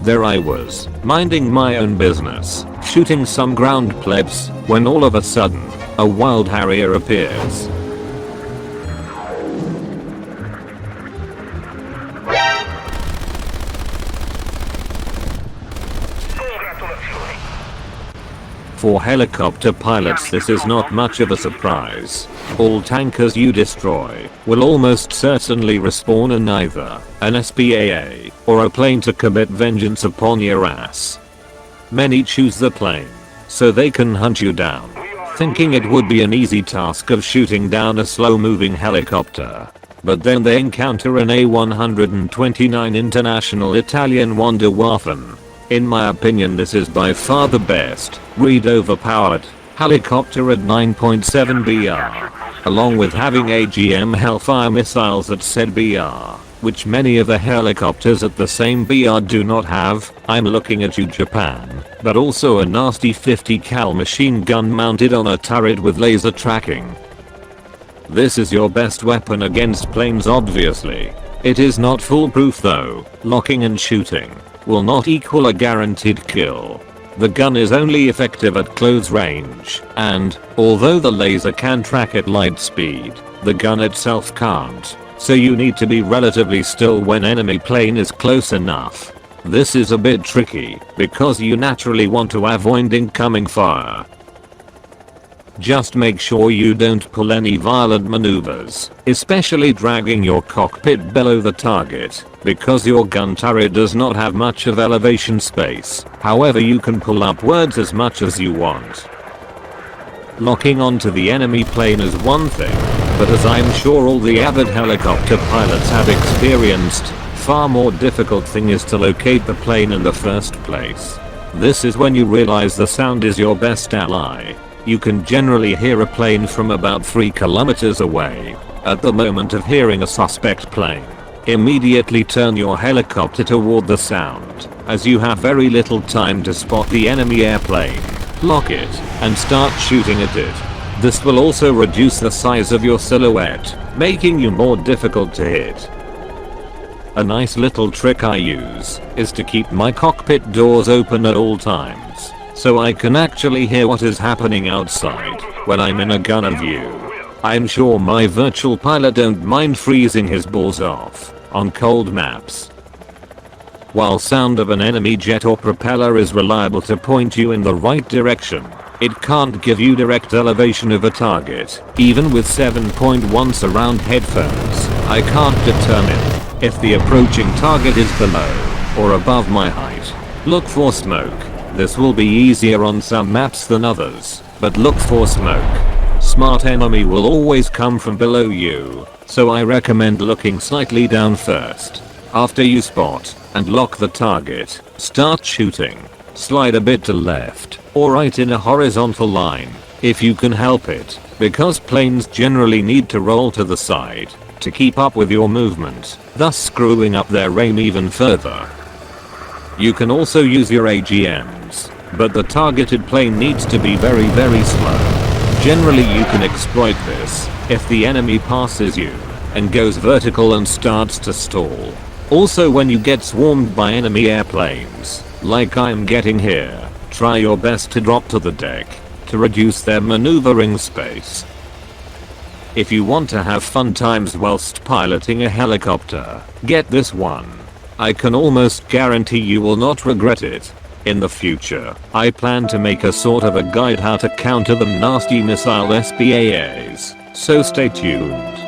There I was, minding my own business, shooting some ground plebs, when all of a sudden, a wild Harrier appears. For helicopter pilots this is not much of a surprise. All tankers you destroy will almost certainly respawn in either an SPAA or a plane to commit vengeance upon your ass. Many choose the plane so they can hunt you down, thinking it would be an easy task of shooting down a slow moving helicopter. But then they encounter an A129 International Italian Wunderwaffen. In my opinion this is by far the best, overpowered helicopter at 9.7 BR, along with having AGM Hellfire missiles at said BR, which many of the helicopters at the same BR do not have. I'm looking at you Japan, but also a nasty 50 cal machine gun mounted on a turret with laser tracking. This is your best weapon against planes obviously. It is not foolproof though, locking and shooting will not equal a guaranteed kill. The gun is only effective at close range, and, although the laser can track at light speed, the gun itself can't, so you need to be relatively still when enemy plane is close enough. This is a bit tricky, because you naturally want to avoid incoming fire. Just make sure you don't pull any violent maneuvers, especially dragging your cockpit below the target, because your gun turret does not have much of elevation space. However, you can pull upwards as much as you want. Locking onto the enemy plane is one thing, but as I'm sure all the avid helicopter pilots have experienced, far more difficult thing is to locate the plane in the first place. This is when you realize the sound is your best ally. You can generally hear a plane from about 3 kilometers away. At the moment of hearing a suspect plane, immediately turn your helicopter toward the sound, as you have very little time to spot the enemy airplane. Lock it, and start shooting at it. This will also reduce the size of your silhouette, making you more difficult to hit. A nice little trick I use is to keep my cockpit doors open at all times, so I can actually hear what is happening outside when I'm in a gunner view. I'm sure my virtual pilot don't mind freezing his balls off on cold maps. While sound of an enemy jet or propeller is reliable to point you in the right direction, it can't give you direct elevation of a target. Even with 7.1 surround headphones, I can't determine if the approaching target is below or above my height. Look for smoke. This will be easier on some maps than others, but look for smoke. Smart enemy will always come from below you, so I recommend looking slightly down first. After you spot and lock the target, start shooting. Slide a bit to left or right in a horizontal line, if you can help it, because planes generally need to roll to the side to keep up with your movement, thus screwing up their aim even further. You can also use your AGMs, but the targeted plane needs to be very slow. Generally you can exploit this if the enemy passes you and goes vertical and starts to stall. Also, when you get swarmed by enemy airplanes, like I'm getting here, try your best to drop to the deck to reduce their maneuvering space. If you want to have fun times whilst piloting a helicopter, get this one. I can almost guarantee you will not regret it. In the future, I plan to make a sort of a guide how to counter the nasty missile SPAAs, so stay tuned.